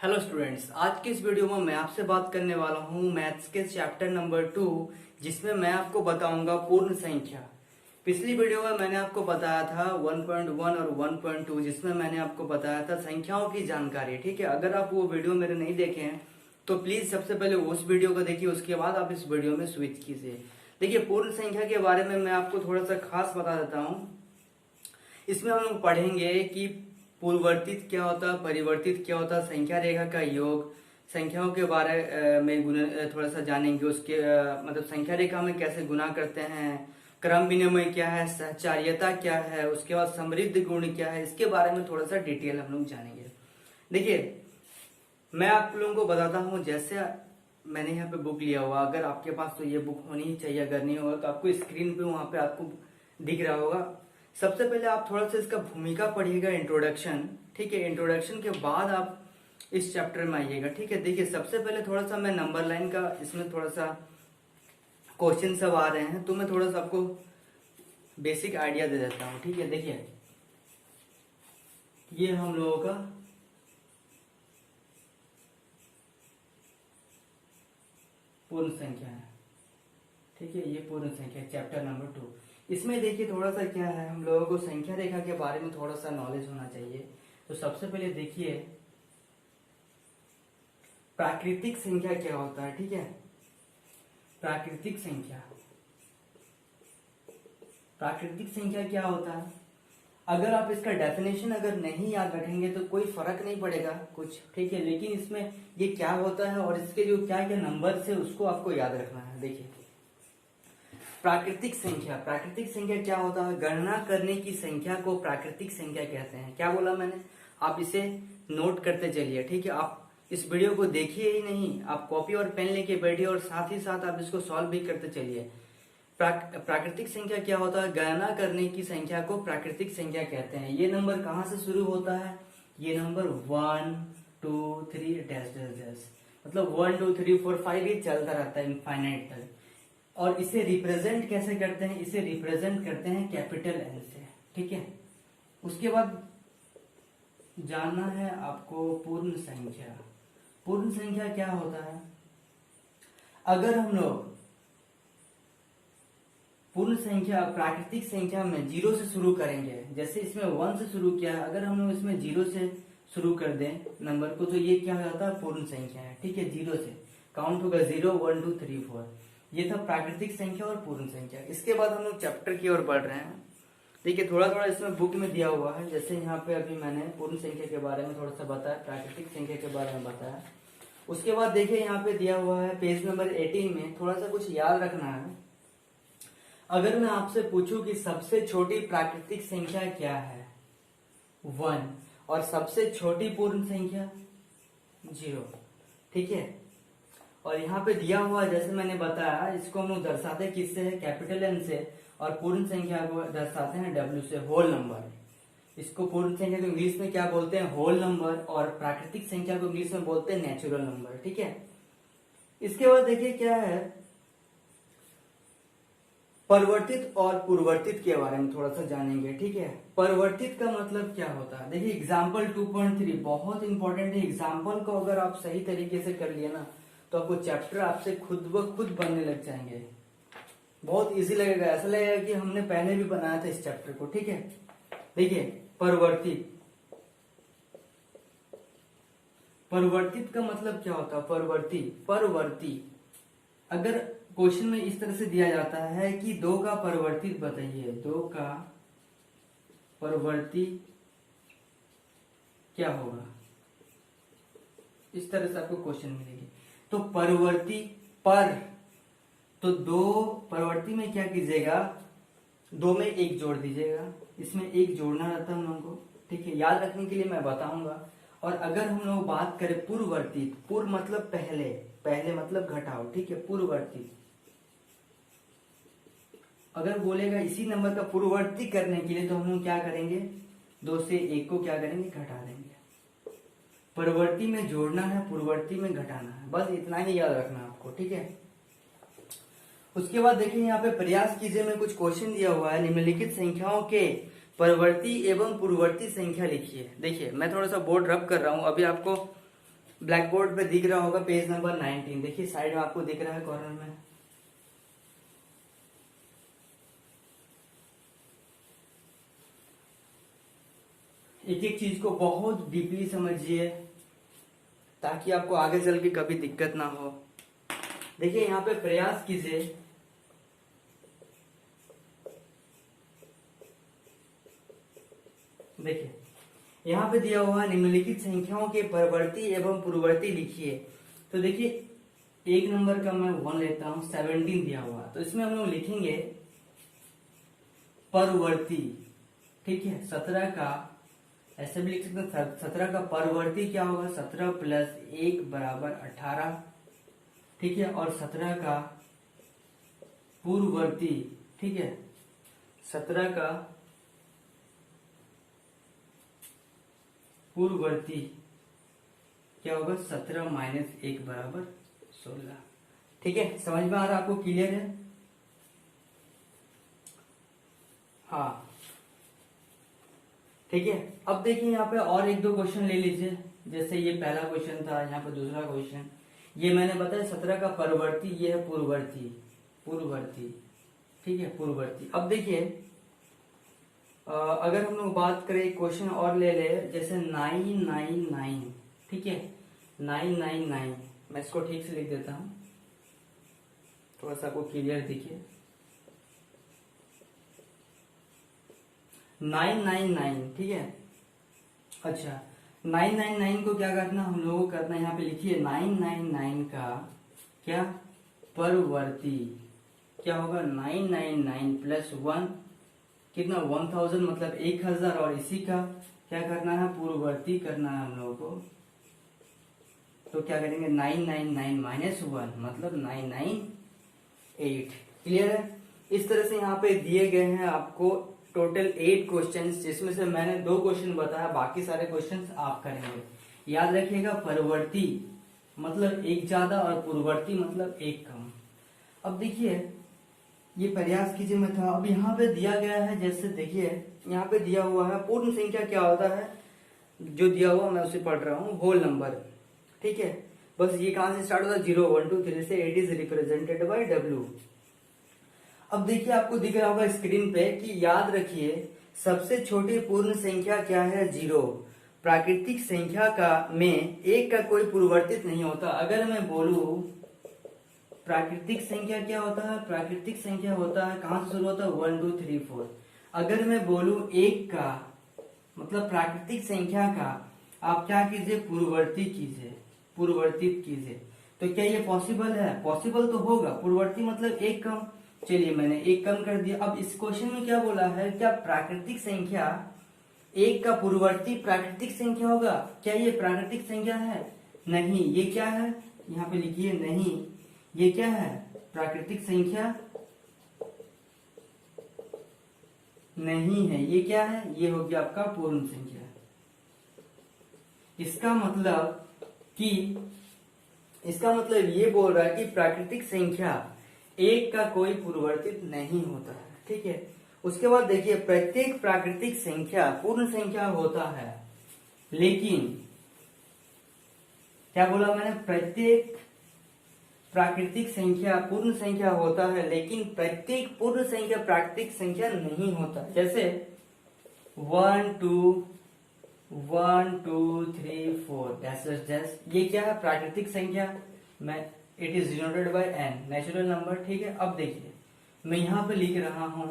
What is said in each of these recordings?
Hello students, आज के इस वीडियो में मैं आपसे बात करने वाला हूं मैथ्स के चैप्टर नंबर 2, जिसमें मैं आपको बताऊंगा पूर्ण संख्या। पिछली वीडियो में मैंने आपको बताया था 1.1 और 1.2, जिसमें मैंने आपको बताया था संख्याओं की जानकारी। ठीक है, अगर आप वो वीडियो मेरे नहीं देखे हैं तो प्लीज सबसे पहले उस वीडियो को देखिए, उसके बाद आप इस वीडियो में स्विच कीजिए। देखिए, पूर्ण संख्या के बारे में मैं आपको थोड़ा सा खास बता देता हूँ। इसमें हम लोग पढ़ेंगे कि पूर्ववर्तित क्या होता है, परिवर्तित क्या होता है, संख्या रेखा का योग, संख्याओं के बारे में थोड़ा सा जानेंगे। उसके मतलब संख्या रेखा में कैसे गुना करते हैं, क्रम विनिमय क्या है, सहचार्यता क्या है, उसके बाद समृद्ध गुण क्या है, इसके बारे में थोड़ा सा डिटेल हम लोग जानेंगे। देखिए, मैं आप लोगों को बताता हूँ। जैसे मैंने यहाँ पे बुक लिया हुआ, अगर आपके पास तो ये बुक होनी ही चाहिए, अगर नहीं होगा तो आपको स्क्रीन पे वहां पे आपको दिख रहा होगा। सबसे पहले आप थोड़ा सा इसका भूमिका पढ़िएगा, इंट्रोडक्शन। ठीक है, इंट्रोडक्शन के बाद आप इस चैप्टर में आइएगा। ठीक है, देखिए सबसे पहले थोड़ा सा मैं नंबर लाइन का, इसमें थोड़ा सा क्वेश्चन सब आ रहे हैं तो मैं थोड़ा सा आपको बेसिक आइडिया दे देता हूँ। ठीक है, देखिए ये हम लोगों का पूर्ण संख्या है। ठीक है, ये पूर्ण संख्या चैप्टर नंबर 2। इसमें देखिए थोड़ा सा क्या है, हम लोगों को संख्या रेखा के बारे में थोड़ा सा नॉलेज होना चाहिए। तो सबसे पहले देखिए प्राकृतिक संख्या क्या होता है। ठीक है, प्राकृतिक संख्या, प्राकृतिक संख्या क्या होता है, अगर आप इसका डेफिनेशन अगर नहीं याद रखेंगे तो कोई फर्क नहीं पड़ेगा कुछ। ठीक है, लेकिन इसमें ये क्या होता है और इसके जो क्या क्या नंबर्स है उसको आपको याद रखना है। देखिए प्राकृतिक संख्या, प्राकृतिक संख्या क्या होता है, गणना करने की संख्या को प्राकृतिक संख्या कहते हैं। क्या बोला मैंने, आप इसे नोट करते चलिए। ठीक है, आप इस वीडियो को देखिए ही नहीं, आप कॉपी और पेन लेके बैठिए और साथ ही साथ आप इसको सॉल्व भी करते चलिए। प्राकृतिक संख्या क्या होता है, गणना करने की संख्या को प्राकृतिक संख्या कहते हैं। ये नंबर कहाँ से शुरू होता है, ये नंबर 1 2 3 डैश डैश डैश, मतलब 1 2 3 4 5 ये चलता रहता है इनफाइनाइट तक। और इसे रिप्रेजेंट कैसे करते हैं, इसे रिप्रेजेंट करते हैं कैपिटल एन से। ठीक है, उसके बाद जानना है आपको पूर्ण संख्या। पूर्ण संख्या क्या होता है, अगर हम लोग पूर्ण संख्या प्राकृतिक संख्या में 0 से शुरू करेंगे, जैसे इसमें 1 से शुरू किया है, अगर हम लोग इसमें 0 से शुरू कर दें नंबर को तो ये क्या हो जाता है, पूर्ण संख्या है। ठीक है, 0 से काउंट होगा 0 1 2 3 4। ये था प्राकृतिक संख्या और पूर्ण संख्या। इसके बाद हम लोग चैप्टर की ओर बढ़ रहे हैं। देखिए थोड़ा थोड़ा इसमें बुक में दिया हुआ है, जैसे यहाँ पे अभी मैंने पूर्ण संख्या के बारे में थोड़ा सा बताया, प्राकृतिक संख्या के बारे में बताया। उसके बाद देखिए यहाँ पे दिया हुआ है पेज नंबर 18 में, थोड़ा सा कुछ याद रखना है। अगर मैं आपसे पूछूं कि सबसे छोटी प्राकृतिक संख्या क्या है, 1, और सबसे छोटी पूर्ण संख्या 0। ठीक है, और यहाँ पे दिया हुआ जैसे मैंने बताया, इसको हम लोग दर्शाते किससे है, कैपिटल एन से, और पूर्ण संख्या को दर्शाते हैं डब्ल्यू से, होल नंबर। इसको पूर्ण संख्या को इंग्लिश में क्या बोलते हैं, होल नंबर, और प्राकृतिक संख्या को इंग्लिश में बोलते हैं नेचुरल नंबर। ठीक है, इसके बाद देखिए क्या है, परिवर्तित और पूर्ववर्तित के बारे में थोड़ा सा जानेंगे। ठीक है, परिवर्तित का मतलब क्या होता है, देखिए एग्जाम्पल 2.3 बहुत इंपॉर्टेंट है। एग्जाम्पल को अगर आप सही तरीके से कर लिए ना तो आपको चैप्टर आपसे खुद ब खुद बनने लग जाएंगे, बहुत इजी लगेगा, ऐसा लगेगा कि हमने पहले भी बनाया था इस चैप्टर को। ठीक है, देखिए परिवर्तित, परिवर्तित का मतलब क्या होता है, परवर्ती, परवर्ती। अगर क्वेश्चन में इस तरह से दिया जाता है कि 2 का परिवर्तित बताइए, 2 का परिवर्ती क्या होगा, इस तरह से आपको क्वेश्चन मिलेगी। तो परिवर्ती पर, तो 2 परिवर्ती में क्या कीजिएगा, 2 में 1 जोड़ दीजिएगा, इसमें 1 जोड़ना रहता है हम लोगों को। ठीक है, याद रखने के लिए मैं बताऊंगा। और अगर हम लोग बात करें पूर्ववर्तित, पूर्व मतलब पहले, पहले मतलब घटाओ। ठीक है, पूर्ववर्ती, अगर बोलेगा इसी नंबर का पूर्ववर्ती करने के लिए तो हम लोग क्या करेंगे, 2 से 1 को क्या करेंगे, घटा देंगे। परवर्ती में जोड़ना है, पूर्ववर्ती में घटाना है, बस इतना ही याद रखना आपको। ठीक है, उसके बाद देखिए यहाँ पे प्रयास कीजिए में कुछ क्वेश्चन दिया हुआ है, निम्नलिखित संख्याओं के परवर्ती एवं पूर्ववर्ती संख्या लिखिए। देखिए मैं थोड़ा सा बोर्ड रब कर रहा हूँ, अभी आपको ब्लैक बोर्ड पे दिख रहा होगा पेज नंबर 19। देखिए साइड में आपको दिख रहा है कॉर्नर में। एक एक चीज को बहुत डीपली समझिए ताकि आपको आगे चल के कभी दिक्कत ना हो। देखिए यहाँ पे प्रयास कीजिए, देखिए यहाँ पे दिया हुआ निम्नलिखित संख्याओं के परवर्ती एवं पूर्ववर्ती लिखिए। तो देखिए एक नंबर का मैं 1 लेता हूं, 17 दिया हुआ, तो इसमें हम लोग लिखेंगे परवर्ती। ठीक है, 17 का ऐसे भी लिख सकते हैं, 17 का परवर्ती क्या होगा, 17 प्लस 1 बराबर 18। ठीक है, और 17 का पूर्ववर्ती, ठीक है, 17 का पूर्ववर्ती क्या होगा, 17 माइनस 1 बराबर 16। ठीक है, समझ में आ रहा है आपको, क्लियर है? हाँ ठीक है। अब देखिए यहाँ पे और एक दो क्वेश्चन ले लीजिए। जैसे ये पहला क्वेश्चन था, यहाँ पे दूसरा क्वेश्चन। ये मैंने बताया 17 का परवर्ती, ये है पूर्ववर्ती, पूर्ववर्ती। ठीक है, पूर्ववर्ती। अब देखिए अगर हम लोग बात करें, क्वेश्चन और ले ले, जैसे 999। ठीक है, 999, मैं इसको ठीक से लिख देता हूं, थोड़ा सा आपको क्लियर दिखे। 999, ठीक है। अच्छा, 999 को क्या करना, हम लोगों को करना, यहाँ पे लिखिए 999 का क्या परवर्ती क्या होगा, 999 प्लस 1 कितना, 1000 मतलब 1000, और इसी का क्या करना है, पूर्ववर्ती करना है हम लोगों को। तो क्या करेंगे, 999 माइनस 1 मतलब 998। क्लियर है? इस तरह से यहाँ पे दिए गए हैं आपको टोटल 8 क्वेश्चंस, जिसमें से मैंने 2 क्वेश्चन बताया, बाकी सारे क्वेश्चंस आप करेंगे। याद रखिएगा, परवर्ती मतलब एक ज्यादा और पूर्ववर्ती मतलब एक कम। अब देखिए ये प्रयास कीजिए में था। अब यहाँ पे दिया गया है, जैसे देखिए यहाँ पे दिया हुआ है पूर्ण संख्या क्या होता है, जो दिया हुआ मैं उसे पढ़ रहा हूँ, होल नंबर। ठीक है, बस ये कहां से स्टार्ट होता है, 0 1 2 3 से 8 इज रिप्रेजेंटेड बाय W। अब देखिए आपको दिख रहा होगा स्क्रीन पे कि याद रखिए सबसे छोटी पूर्ण संख्या क्या है, 0। प्राकृतिक संख्या का में एक का कोई पूर्ववर्तित नहीं होता। अगर मैं बोलूं प्राकृतिक संख्या क्या होता है, प्राकृतिक संख्या होता है, कहां से शुरू होता है, 1 2 3 4। अगर मैं बोलूं एक का मतलब प्राकृतिक संख्या का, आप क्या कीजिए, पूर्ववर्ती कीजिए, पूर्ववर्तित कीजिए। तो क्या ये पॉसिबल है? पॉसिबल तो होगा, पूर्ववर्ती मतलब एक कम। चलिए मैंने एक कम कर दिया। अब इस क्वेश्चन में क्या बोला है, क्या प्राकृतिक संख्या एक का पूर्ववर्ती प्राकृतिक संख्या होगा? क्या ये प्राकृतिक संख्या है? नहीं। ये क्या है, यहाँ पे लिखिए, नहीं। ये क्या है, प्राकृतिक संख्या नहीं है। ये क्या है, ये हो गया आपका पूर्ण संख्या। इसका मतलब ये बोल रहा है कि प्राकृतिक संख्या एक का कोई पूर्ववर्तित नहीं होता है। ठीक है, उसके बाद देखिए प्रत्येक प्राकृतिक संख्या पूर्ण संख्या होता है, लेकिन क्या बोला मैंने, प्रत्येक प्राकृतिक संख्या पूर्ण संख्या होता है, लेकिन प्रत्येक पूर्ण संख्या प्राकृतिक संख्या नहीं होता। जैसे 1 2 3 4 ये क्या है, प्राकृतिक संख्या। मैं it is denoted by n, natural number. ठीक है, अब देखिए मैं यहाँ पे लिख रहा हूं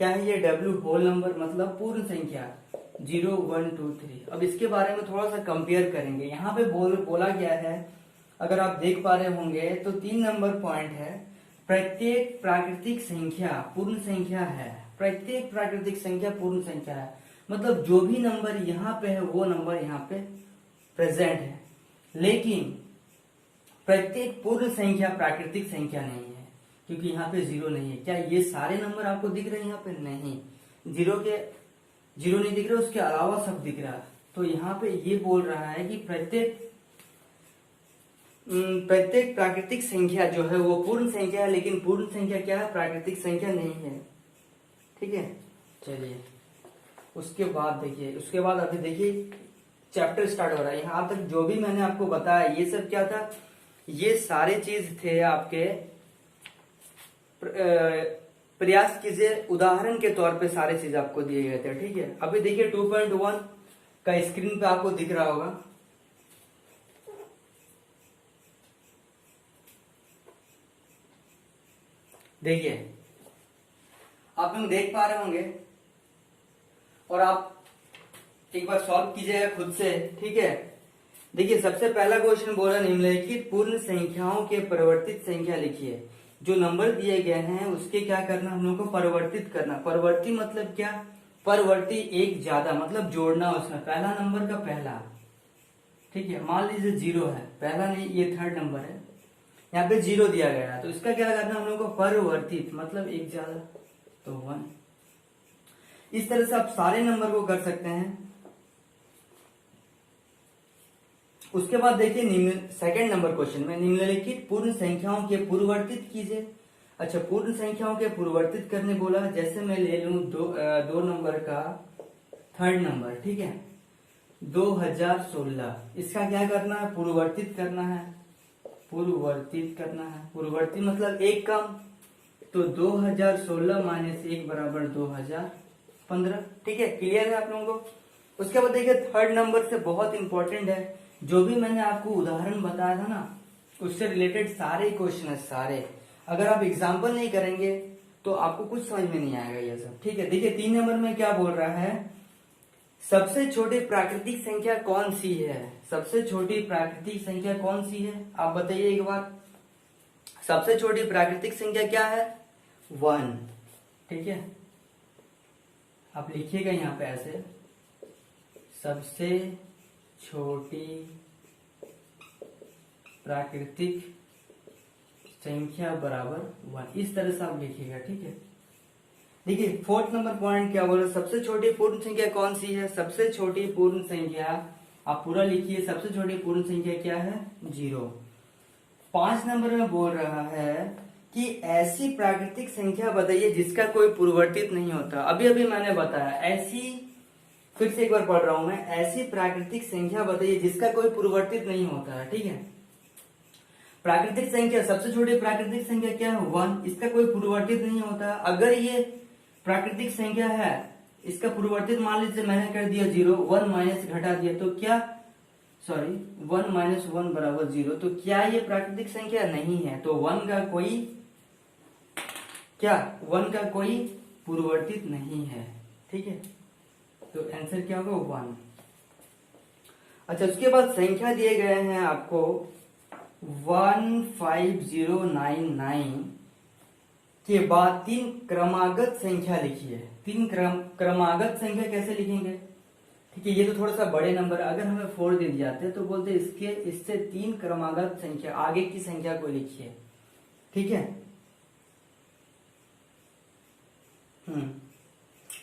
क्या है, ये W होल नंबर मतलब पूर्ण संख्या 0 1 2 3। अब इसके बारे में थोड़ा सा कंपेयर करेंगे। यहाँ पे बोला गया है, अगर आप देख पा रहे होंगे तो 3 नंबर पॉइंट है, प्रत्येक प्राकृतिक संख्या पूर्ण संख्या है। प्रत्येक प्राकृतिक संख्या पूर्ण संख्या है, मतलब जो भी नंबर यहाँ पे है वो नंबर यहाँ पे प्रेजेंट है, लेकिन प्रत्येक पूर्ण संख्या प्राकृतिक संख्या नहीं है, क्योंकि यहाँ पे 0 नहीं है। क्या ये सारे नंबर आपको दिख रहे हैं यहाँ पे? नहीं, 0 नहीं दिख रहे, उसके अलावा सब दिख रहा है। तो यहाँ पे ये बोल रहा है कि प्रत्येक प्राकृतिक संख्या जो है वो पूर्ण संख्या है, लेकिन पूर्ण संख्या क्या है, प्राकृतिक संख्या नहीं है। ठीक है, चलिए उसके बाद देखिए, उसके बाद अभी देखिए चैप्टर स्टार्ट हो रहा है। यहाँ तक जो भी मैंने आपको बताया ये सब क्या था, ये सारे चीज थे आपके प्रयास कीजिए, उदाहरण के तौर पे सारे चीज आपको दिए गए थे। ठीक है, अभी देखिए 2.1 का स्क्रीन पे आपको दिख रहा होगा। देखिए आप लोग देख पा रहे होंगे और आप एक बार सॉल्व कीजिएगा खुद से। ठीक है, देखिए सबसे पहला क्वेश्चन बोला निम्नलिखित पूर्ण संख्याओं के परिवर्तित संख्या लिखिए। जो नंबर दिए गए हैं उसके क्या करना, हम लोग को परिवर्तित करना। परिवर्ती मतलब क्या, परवर्ती एक ज्यादा मतलब जोड़ना उसमें, पहला नंबर का पहला। ठीक है, मान लीजिए 0 है, पहला नहीं ये थर्ड नंबर है, यहाँ पे 0 दिया गया है तो इसका क्या करना हम लोग को, परिवर्तित मतलब एक ज्यादा, तो 1। इस तरह से आप सारे नंबर को कर सकते हैं। उसके बाद देखिए सेकंड नंबर क्वेश्चन में निम्नलिखित पूर्ण संख्याओं के पूर्ववर्तित कीजिए। अच्छा, पूर्ण संख्याओं के पूर्ववर्तित करने बोला, जैसे मैं ले लूं दो नंबर का थर्ड नंबर। ठीक है, 2016, इसका क्या करना है, पूर्ववर्तित करना है। पूर्ववर्तित करना है, पूर्ववर्ती मतलब एक कम, तो 2016 माइनस 1 बराबर 2015। ठीक है, क्लियर है आप लोगों को। उसके बाद देखिए थर्ड नंबर से बहुत इंपॉर्टेंट है, जो भी मैंने आपको उदाहरण बताया था ना उससे रिलेटेड सारे क्वेश्चन है सारे। अगर आप एग्जाम्पल नहीं करेंगे तो आपको कुछ समझ में नहीं आएगा ये सब। ठीक है, देखिए 3 नंबर में क्या बोल रहा है, सबसे छोटी प्राकृतिक संख्या कौन सी है। सबसे छोटी प्राकृतिक संख्या कौन सी है, आप बताइए एक बार। सबसे छोटी प्राकृतिक संख्या क्या है, 1। ठीक है, आप लिखिएगा यहाँ पे ऐसे, सबसे छोटी प्राकृतिक संख्या बराबर 1, इस तरह से आप लिखिएगा। ठीक है, देखिए फोर्थ नंबर पॉइंट क्या बोला, सबसे छोटी पूर्ण संख्या कौन सी है। सबसे छोटी पूर्ण संख्या आप पूरा लिखिए, सबसे छोटी पूर्ण संख्या क्या है, 0। 5 नंबर में बोल रहा है कि ऐसी प्राकृतिक संख्या बताइए जिसका कोई पूर्ववर्तित नहीं होता। अभी अभी मैंने बताया, ऐसी, फिर से एक बार पढ़ रहा हूं मैं, ऐसी प्राकृतिक संख्या बताइए जिसका कोई पूर्ववर्तित नहीं होता है। ठीक है, प्राकृतिक संख्या, सबसे छोटी प्राकृतिक संख्या क्या है, 1, इसका कोई पूर्ववर्तित नहीं होता। अगर ये प्राकृतिक संख्या है, इसका पूर्ववर्तित मान लीजिए मैंने कर दिया 0, 1 माइनस घटा दिया तो क्या, सॉरी 1 माइनस 1 बराबर 0, तो क्या ये प्राकृतिक संख्या नहीं है, तो 1 का कोई क्या, 1 का कोई पूर्ववर्तित नहीं है। ठीक है, तो आंसर क्या होगा, 1। अच्छा, उसके बाद संख्या दिए गए हैं आपको 15099 के बाद 3 क्रमागत संख्या लिखिए। 3 क्रमागत संख्या कैसे लिखेंगे। ठीक है, ये तो थोड़ा सा बड़े नंबर, अगर हमें 4 दे दिए जाते तो बोलते इससे 3 क्रमागत संख्या आगे की संख्या को लिखिए। ठीक है,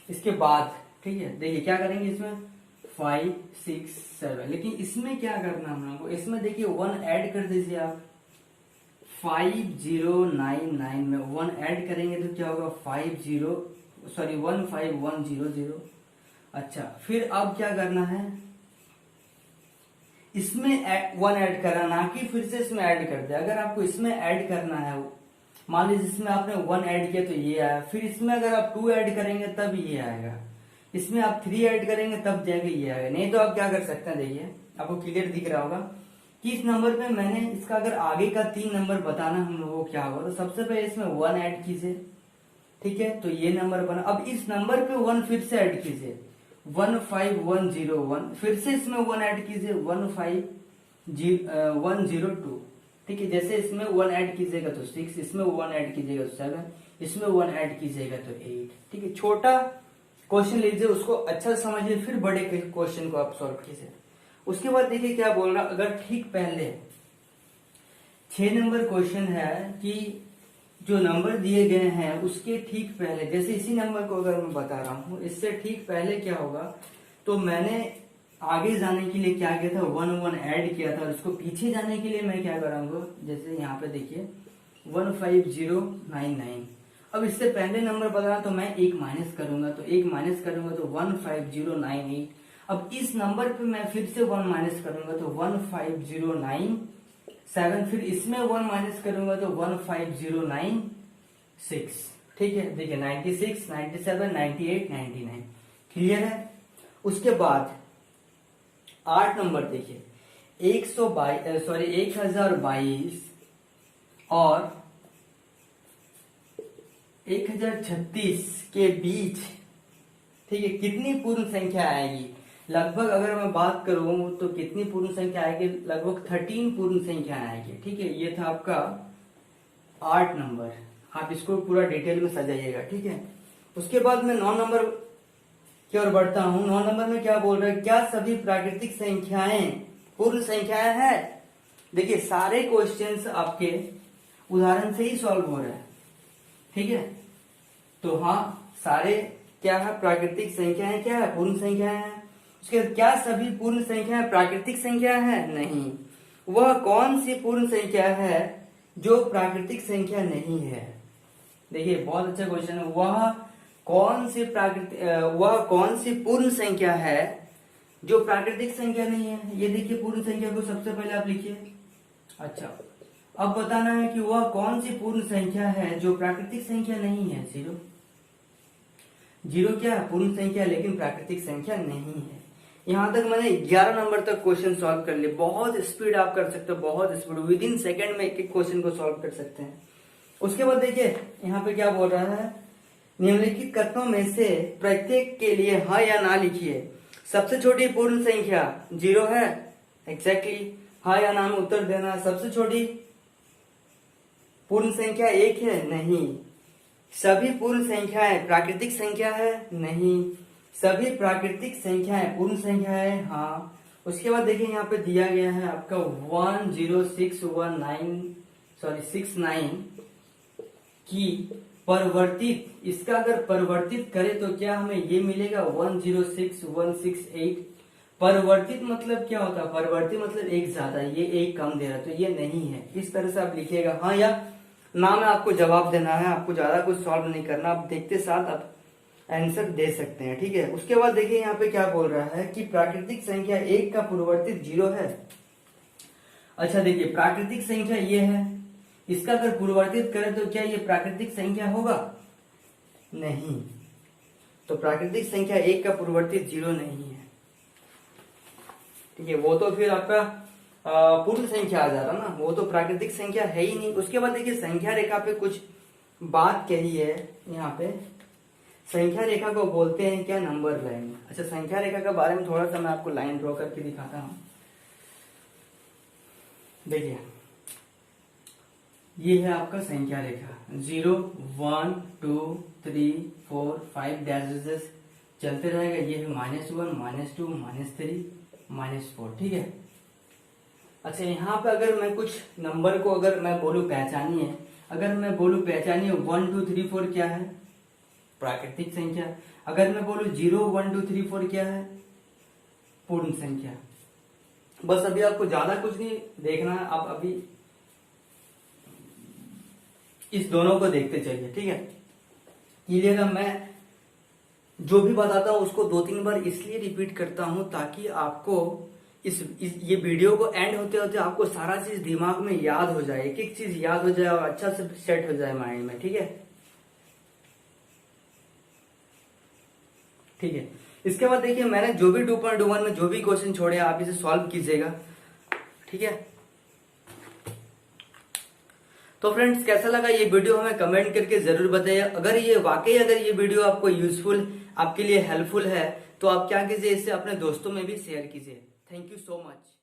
इसके बाद ठीक है, देखिए क्या करेंगे इसमें 5 6 7, लेकिन इसमें क्या करना हम लोगों को, इसमें देखिए 1 ऐड कर दीजिए आप। 5099 में 1 ऐड करेंगे तो क्या होगा, 15100। अच्छा, फिर अब क्या करना है, इसमें 1 ऐड करना, ना कि फिर से इसमें ऐड कर दे। अगर आपको इसमें ऐड करना है, मान लीजिए इसमें आपने 1 ऐड किया तो ये आया, फिर इसमें अगर आप 2 ऐड करेंगे तब ये आएगा, इसमें आप 3 ऐड करेंगे तब जाके ये आएगा। नहीं तो आप क्या कर सकते हैं, देखिए आपको क्लियर दिख रहा होगा कि इस नंबर पे मैंने इसका अगर आगे का 3 नंबर बताना हम लोगों को क्या होगा, तो सबसे पहले इसमें 1 ऐड कीजिए। ठीक है, तो ये नंबर बना। अब इस नंबर पे 1 फिर से ऐड कीजिए, 15101, फिर से इसमें 1 ऐड कीजिए, 15102। ठीक है, जैसे इसमें 1 ऐड कीजिएगा तो 6, इसमें 1 ऐड कीजिएगा तो 7, इसमें 1 ऐड कीजिएगा तो 8। ठीक है, छोटा क्वेश्चन लीजिए, उसको अच्छा समझिए, फिर बड़े क्वेश्चन को आप सॉल्व कीजिए। उसके बाद देखिए क्या बोल रहा, अगर ठीक पहले 6 नंबर क्वेश्चन है कि जो नंबर दिए गए हैं उसके ठीक पहले, जैसे इसी नंबर को अगर मैं बता रहा हूं, इससे ठीक पहले क्या होगा, तो मैंने आगे जाने के लिए क्या किया था, 1 ऐड किया था, और उसको पीछे जाने के लिए मैं क्या कराऊंगा, जैसे यहाँ पे देखिए 15099। अब इससे पहले नंबर बताना तो मैं 1 माइनस करूंगा, तो 1 माइनस करूंगा तो 15098। अब इस नंबर पे मैं फिर से 1 माइनस करूंगा तो 1509 फिर इसमें 1 माइनस करूंगा तो 15096। ठीक है, देखिए 96, 97, 98, 99 क्लियर है। उसके बाद 8 नंबर देखिए 1022 और 1036 के बीच, ठीक है, कितनी पूर्ण संख्या आएगी? लगभग अगर मैं बात करूं तो कितनी पूर्ण संख्या आएगी? लगभग 13 पूर्ण संख्या आएगी। ठीक है, ये था आपका 8 नंबर। आप इसको पूरा डिटेल में सजाइएगा। ठीक है, उसके बाद मैं 9 नंबर की ओर बढ़ता हूं। 9 नंबर में क्या बोल रहा है? क्या सभी प्राकृतिक संख्याएं पूर्ण संख्याएं हैं? देखिए सारे क्वेश्चंस आपके उदाहरण से ही सॉल्व हो रहे हैं। ठीक है, तो हाँ सारे क्या है? प्राकृतिक संख्याएं क्या है? पूर्ण संख्याएं हैं। उसके बाद क्या सभी पूर्ण संख्याएं प्राकृतिक संख्या है? नहीं। वह कौन सी पूर्ण संख्या है जो प्राकृतिक संख्या नहीं है? देखिए बहुत अच्छा क्वेश्चन है। वह कौन सी पूर्ण संख्या है जो प्राकृतिक संख्या नहीं है? ये देखिए पूर्ण संख्या को सबसे पहले आप लिखिए। अच्छा, अब बताना है कि वह कौन सी पूर्ण संख्या है जो प्राकृतिक संख्या नहीं है। जीरो क्या है? पूर्ण संख्या, लेकिन प्राकृतिक संख्या नहीं है। यहां तक मैंने 11 नंबर तक क्वेश्चन सॉल्व कर लिए। बहुत स्पीड आप कर सकते हो, बहुत स्पीड, विद इन सेकेंड में एक एक क्वेश्चन को सॉल्व कर सकते हैं। उसके बाद देखिए यहाँ पे क्या बोल रहा है? निम्नलिखित कथनों में से प्रत्येक के लिए हाँ या ना लिखिए। सबसे छोटी पूर्ण संख्या 0 है। एग्जैक्टली हाँ या ना में उत्तर देना। सबसे छोटी पूर्ण संख्या 1 है। नहीं। सभी पूर्ण संख्याएं प्राकृतिक संख्या है। नहीं। सभी प्राकृतिक संख्याएं पूर्ण संख्या है। हाँ। उसके बाद देखिए यहाँ पे दिया गया है आपका 10619 की परिवर्तित, इसका अगर परिवर्तित करें तो क्या हमें ये मिलेगा? 106168। परिवर्तित मतलब क्या होता है? परिवर्तित मतलब एक ज्यादा, ये एक कम दे रहा, तो ये नहीं है। इस तरह से आप लिखिएगा हाँ या ना में आपको जवाब देना है। आपको ज्यादा कुछ सॉल्व नहीं करना, आप देखते साथ आप आंसर दे सकते हैं। ठीक है, उसके बाद देखिए यहाँ पे क्या बोल रहा है कि प्राकृतिक संख्या 1 का पूर्ववर्तित 0 है। अच्छा देखिए प्राकृतिक संख्या ये है, इसका अगर पूर्ववर्तित करें तो क्या ये प्राकृतिक संख्या होगा? नहीं। तो प्राकृतिक संख्या 1 का पूर्ववर्तित 0 नहीं है। ठीक है, वो तो फिर आपका पूर्ण संख्या आ जा रहा ना, वो तो प्राकृतिक संख्या है ही नहीं। उसके बाद देखिए संख्या रेखा पे कुछ बात कही है यहाँ पे। संख्या रेखा को बोलते हैं क्या? Number line. अच्छा, संख्या रेखा के बारे में थोड़ा सा मैं आपको लाइन ड्रॉ करके दिखाता हूं। देखिए ये है आपका संख्या रेखा। 0 1 2 3 4 5 डैश चलते रहेगा। ये है -1 -2 -3 -4। ठीक है। अच्छा यहाँ पे अगर मैं कुछ नंबर को अगर मैं बोलूं पहचानिए, अगर मैं बोलूं पहचानिए 1 2 3 4 क्या है? प्राकृतिक संख्या। अगर मैं बोलूं 0 1 2 3 4 क्या है? पूर्ण संख्या। बस अभी आपको ज्यादा कुछ नहीं देखना है, आप अभी इस दोनों को देखते चलिए। ठीक है, क्लियर है? मैं जो भी बताता हूं उसको 2-3 बार इसलिए रिपीट करता हूं ताकि आपको ये वीडियो को एंड होते होते आपको सारा चीज दिमाग में याद हो जाए, एक एक चीज याद हो जाए और अच्छा से सेट हो जाए माइंड में। ठीक है, ठीक है। इसके बाद देखिए मैंने जो भी 2.1 में जो भी क्वेश्चन छोड़े आप इसे सॉल्व कीजिएगा। ठीक है, तो फ्रेंड्स कैसा लगा ये वीडियो हमें कमेंट करके जरूर बताइए। अगर ये वीडियो आपको यूजफुल, आपके लिए हेल्पफुल है तो आप क्या कीजिए, इसे अपने दोस्तों में भी शेयर कीजिए। Thank you so much.